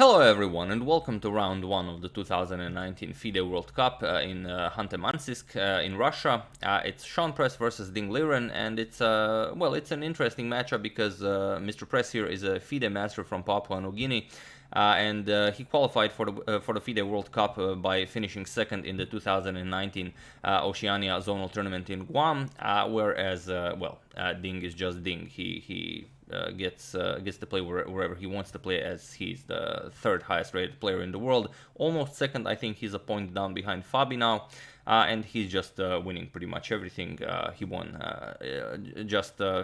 Hello everyone and welcome to round 1 of the 2019 FIDE World Cup in Khanty-Mansiysk in Russia. It's Shaun Press versus Ding Liren, and it's an interesting matchup because Mr. Press here is a FIDE master from Papua New Guinea. And he qualified for the FIDE World Cup by finishing second in the 2019 Oceania Zonal Tournament in Guam, whereas Ding is just Ding. He gets to play wherever he wants to play, as he's the third highest rated player in the world, almost second. I think he's a point down behind Fabi now. And he's just winning pretty much everything. He won just a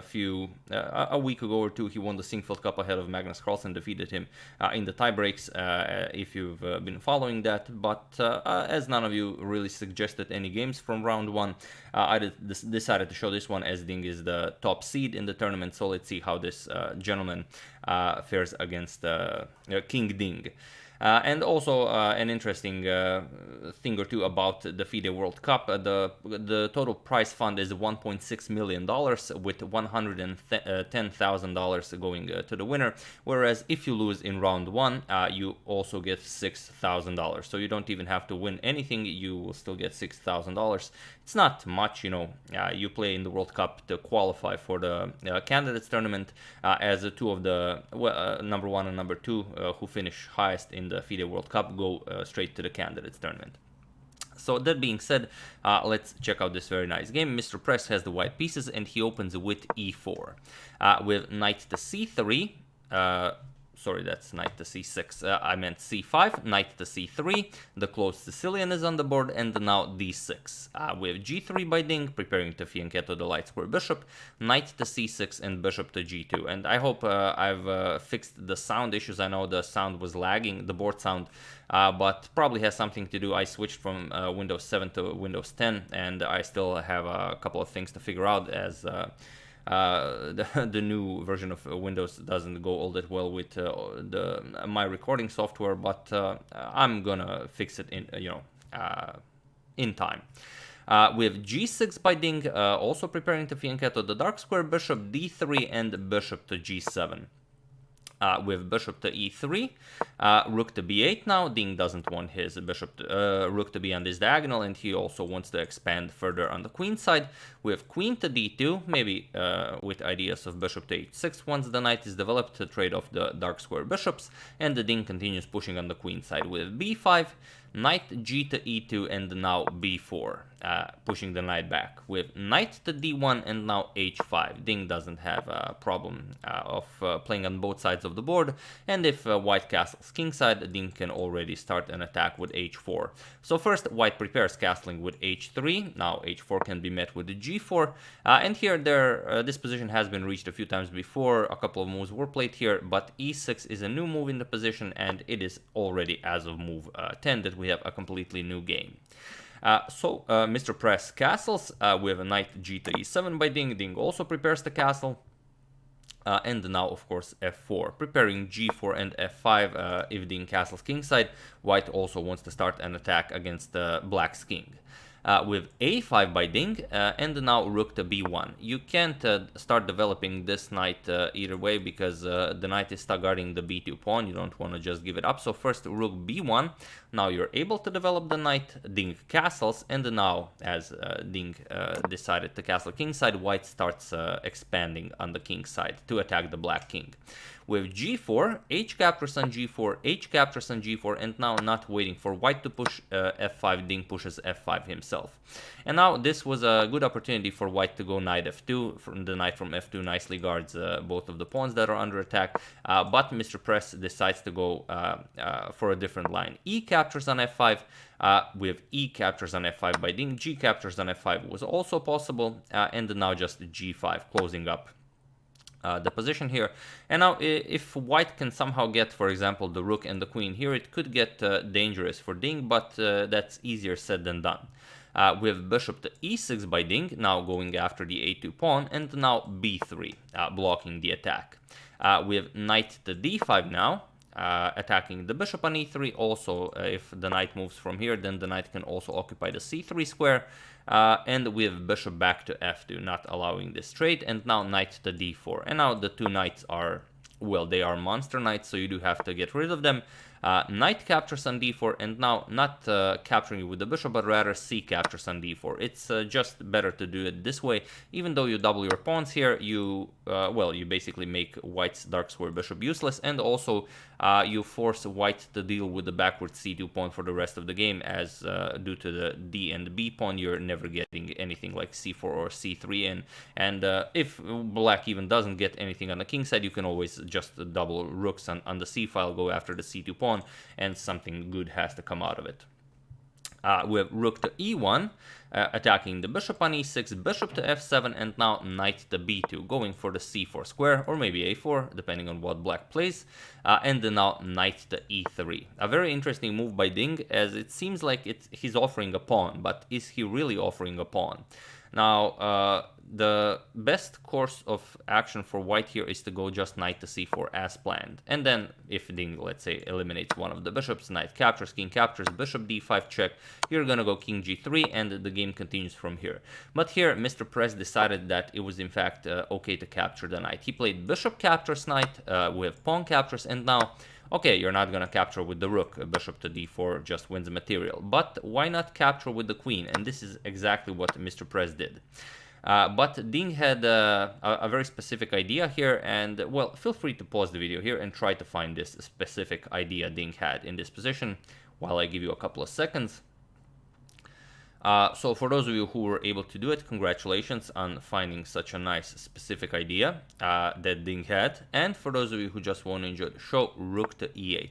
week ago or two. He won the Singfield Cup ahead of Magnus Carlsen, defeated him in the tie breaks, if you've been following that. But as none of you really suggested any games from round 1, I decided to show this one, as Ding is the top seed in the tournament. So let's see how this gentleman fares against King Ding. And also an interesting thing or two about the FIDE World Cup. The total prize fund is $1.6 million, with $110,000 going to the winner. Whereas if you lose in round 1, you also get $6,000. So you don't even have to win anything, you will still get $6,000. It's not much, you know. You play in the World Cup to qualify for the candidates tournament, as two of the number 1 and number 2 who finish highest in the FIDE World Cup go straight to the candidates tournament. So that being said, let's check out this very nice game. Mr. Press has the white pieces and he opens with e4 with knight to c3. Sorry, that's knight to c6. I meant c5, knight to c3. The closed Sicilian is on the board, and now d6. We have g3 by Ding, preparing to fianchetto the light square bishop, knight to c6, and bishop to g2. And I hope I've fixed the sound issues. I know the sound was lagging, the board sound, but probably has something to do. I switched from Windows 7 to Windows 10, and I still have a couple of things to figure out, as the new version of Windows doesn't go all that well with my recording software, but I'm gonna fix it in time. We have g6 by Ding, also preparing to fianchetto the dark square, bishop d3, and bishop to g7. With bishop to e3, rook to b8 now. Ding doesn't want his rook to be on this diagonal, and he also wants to expand further on the queen side. We have queen to d2, maybe with ideas of bishop to h6 once the knight is developed to trade off the dark square bishops, and the Ding continues pushing on the queen side with b5, knight g to e2, and now b4, pushing the knight back with knight to d1 and now h5. Ding doesn't have a problem of playing on both sides of the board, and if white castles kingside, Ding can already start an attack with h4. So first, white prepares castling with h3. Now h4 can be met with the g4, and here this position has been reached a few times before. A couple of moves were played here, but e6 is a new move in the position, and it is already, as of move 10, that we have a completely new game. Mr. Press castles with a knight g to e7 by Ding. Ding also prepares the castle. And now, of course, f4, preparing g4 and f5 if Ding castles kingside. White also wants to start an attack against black's king. With a5 by Ding, and now rook to b1. You can't start developing this knight either way, because the knight is stuck guarding the b2 pawn. You don't want to just give it up. So first, rook b1. Now you're able to develop the knight. Ding castles, and now, as Ding decided to castle kingside, white starts expanding on the king side to attack the black king. With g4, h captures on g4, h captures on g4, and now, not waiting for white to push f5, Ding pushes f5 himself. And now this was a good opportunity for white to go knight f2. The knight from f2 nicely guards both of the pawns that are under attack, but Mr. Press decides to go for a different line. E captures on f5, with e captures on f5 by Ding. G captures on f5 was also possible, and now just g5, closing up the position here. And now if white can somehow get, for example, the rook and the queen here, it could get dangerous for Ding, but that's easier said than done. With bishop to e6 by Ding, now going after the a2 pawn, and now b3, blocking the attack. With knight to d5 now, attacking the bishop on e3. Also, if the knight moves from here, then the knight can also occupy the c3 square, and with bishop back to f2, not allowing this trade, and now knight to d4. And now the two knights are well, they are monster knights, so you do have to get rid of them. Knight captures on d4, and now not capturing it with the bishop, but rather c captures on d4. It's just better to do it this way. Even though you double your pawns here, you well, you basically make white's dark square bishop useless, and also you force white to deal with the backward c2 pawn for the rest of the game, as due to the d and b pawn, you're never getting anything like c4 or c3 in. And if black even doesn't get anything on the king side, you can always just double rooks on the c file, go after the c2 pawn, and something good has to come out of it. We have rook to e1, attacking the bishop on e6, bishop to f7, and now knight to b2, going for the c4 square, or maybe a4, depending on what black plays, and then now knight to e3. A very interesting move by Ding, as it seems like he's offering a pawn, but is he really offering a pawn? Now, the best course of action for white here is to go just knight to c4 as planned. And then if Ding, let's say, eliminates one of the bishops, knight captures, king captures, bishop d5 check, you're gonna go king g3, and the game continues from here. But here, Mr. Press decided that it was in fact okay to capture the knight. He played bishop captures knight, we have pawn captures, and now, okay, you're not gonna capture with the rook, bishop to d4 just wins the material. But why not capture with the queen? And this is exactly what Mr. Press did. But Ding had a very specific idea here, and well, feel free to pause the video here and try to find this specific idea Ding had in this position while I give you a couple of seconds. So for those of you who were able to do it, congratulations on finding such a nice specific idea that Ding had. And for those of you who just want to enjoy the show, rook to e8.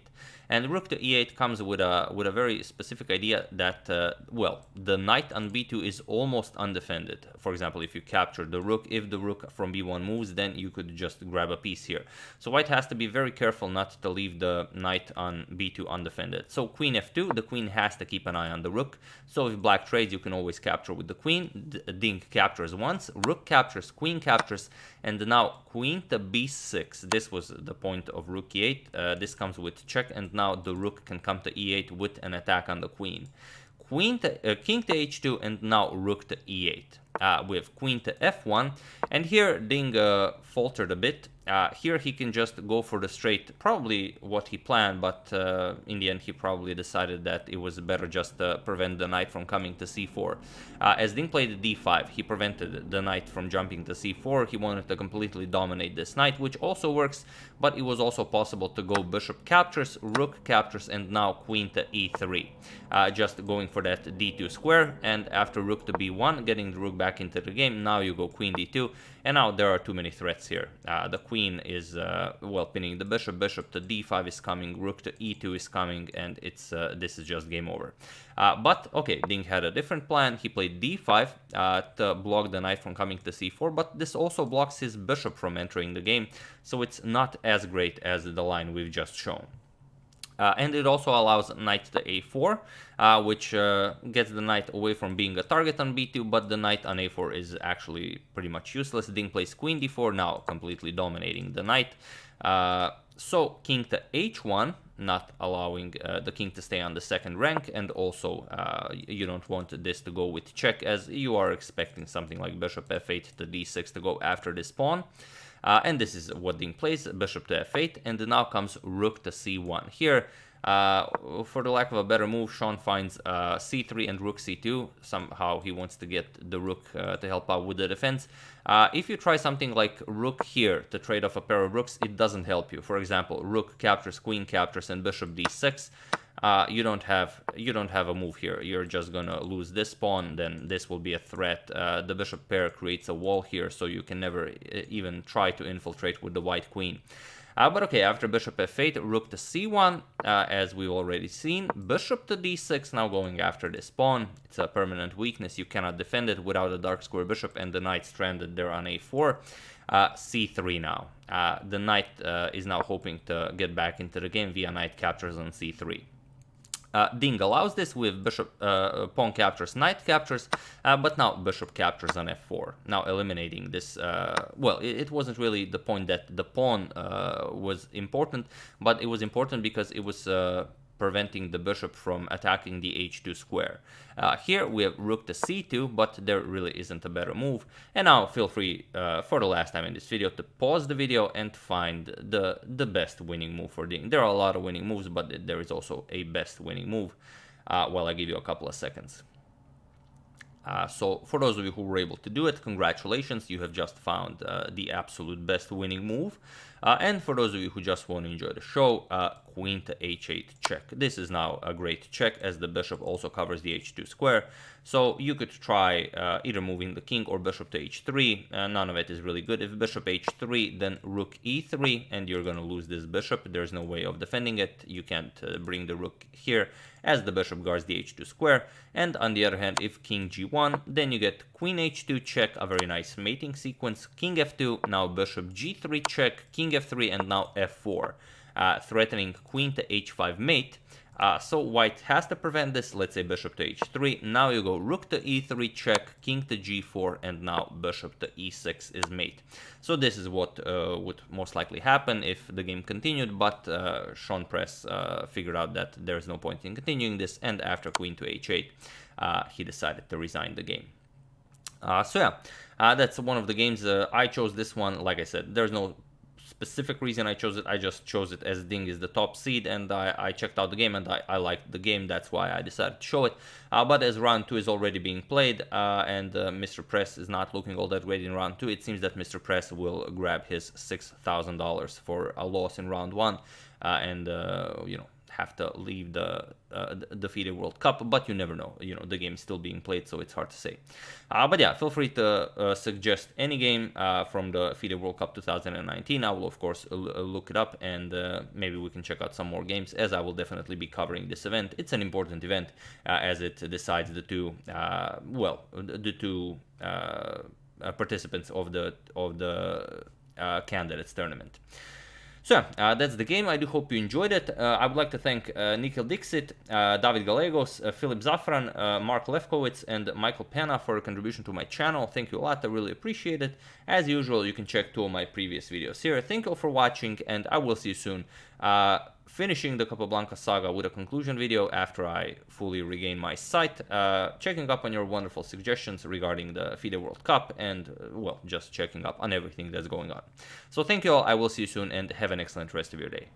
And rook to e8 comes with a very specific idea that, well, the knight on b2 is almost undefended. For example, if you capture the rook, if the rook from b1 moves, then you could just grab a piece here. So white has to be very careful not to leave the knight on b2 undefended. So queen f2, the queen has to keep an eye on the rook. So if black trades, you can always capture with the queen. Ding captures once, rook captures, queen captures, and now queen to b6. This was the point of rook e8. This comes with check, and now the rook can come to e8 with an attack on the queen. King to h2, and now rook to e8. We have queen to f1, and here Ding faltered a bit. Here he can just go for the straight, probably what he planned, but in the end he probably decided that it was better just to prevent the knight from coming to c4. As Ding played d5, he prevented the knight from jumping to c4. He wanted to completely dominate this knight, which also works, but it was also possible to go bishop captures, rook captures, and now queen to e3. Just going for that d2 square, and after rook to b1, getting the rook back into the game, now you go queen d2, and now there are too many threats here. The queen is, well, pinning the bishop, bishop to d5 is coming, rook to e2 is coming, and it's this is just game over. But, okay, Ding had a different plan. He played d5 to block the knight from coming to c4, but this also blocks his bishop from entering the game, so it's not as great as the line we've just shown. And it also allows knight to a4, which gets the knight away from being a target on b2, but the knight on a4 is actually pretty much useless. Ding plays queen d4, now completely dominating the knight. So king to h1, not allowing the king to stay on the second rank, and also you don't want this to go with check, as you are expecting something like bishop f8 to d6 to go after this pawn. And this is what Ding plays, bishop to f8, and now comes rook to c1. Here, for the lack of a better move, Shaun finds c3 and rook c2. Somehow he wants to get the rook to help out with the defense. If you try something like rook here to trade off a pair of rooks, it doesn't help you. For example, rook captures, queen captures, and bishop d6. You don't have a move here. You're just gonna lose this pawn, then this will be a threat. The bishop pair creates a wall here, so you can never even try to infiltrate with the white queen. But okay, after bishop f8, rook to c1, as we've already seen. Bishop to d6, now going after this pawn. It's a permanent weakness. You cannot defend it without a dark square bishop, and the knight stranded there on a4. c3 now. The knight is now hoping to get back into the game via knight captures on c3. Ding allows this with bishop, pawn captures, knight captures, but now bishop captures on f4. Now eliminating this, well, it wasn't really the point that the pawn was important, but it was important because it was preventing the bishop from attacking the h2 square. Here we have rook to c2, but there really isn't a better move. And now feel free for the last time in this video to pause the video and find the best winning move for the game. There are a lot of winning moves, but there is also a best winning move. While I give you a couple of seconds. So for those of you who were able to do it, congratulations, you have just found the absolute best winning move. And for those of you who just want to enjoy the show, queen to h8 check. This is now a great check as the bishop also covers the h2 square. So you could try either moving the king or bishop to h3. None of it is really good. If bishop h3, then rook e3, and you're going to lose this bishop. There's no way of defending it. You can't bring the rook here as the bishop guards the h2 square. And on the other hand, if king g1, then you get queen h2 check, a very nice mating sequence, king f2, now bishop g3 check, king f3, and now f4, threatening queen to h5 mate. So white has to prevent this. Let's say bishop to h3. Now you go rook to e3 check, king to g4, and now bishop to e6 is mate. So this is what would most likely happen if the game continued, but Shaun Press figured out that there's no point in continuing this, and after queen to h8, he decided to resign the game. So yeah, that's one of the games. I chose this one. Like I said, there's no specific reason I chose it. I just chose it as Ding is the top seed, and I checked out the game and I liked the game. That's why I decided to show it. But as round 2 is already being played and Mr. Press is not looking all that great in round 2, it seems that Mr. Press will grab his $6,000 for a loss in round 1 and you know, have to leave the FIDE World Cup, but you never know. You know, the game is still being played, so it's hard to say. But yeah, feel free to suggest any game from the FIDE World Cup 2019. I will, of course, look it up, and maybe we can check out some more games, as I will definitely be covering this event. It's an important event, as it decides the two, participants of the candidates tournament. So that's the game. I do hope you enjoyed it. I would like to thank Nikhil Dixit, David Gallegos, Philip Zafran, Mark Lefkowitz, and Michael Pena for a contribution to my channel. Thank you a lot. I really appreciate it. As usual, you can check 2 of my previous videos here. Thank you all for watching, and I will see you soon. Finishing the Capablanca saga with a conclusion video after I fully regain my sight, checking up on your wonderful suggestions regarding the FIDE World Cup, and, well, just checking up on everything that's going on. So thank you all, I will see you soon, and have an excellent rest of your day.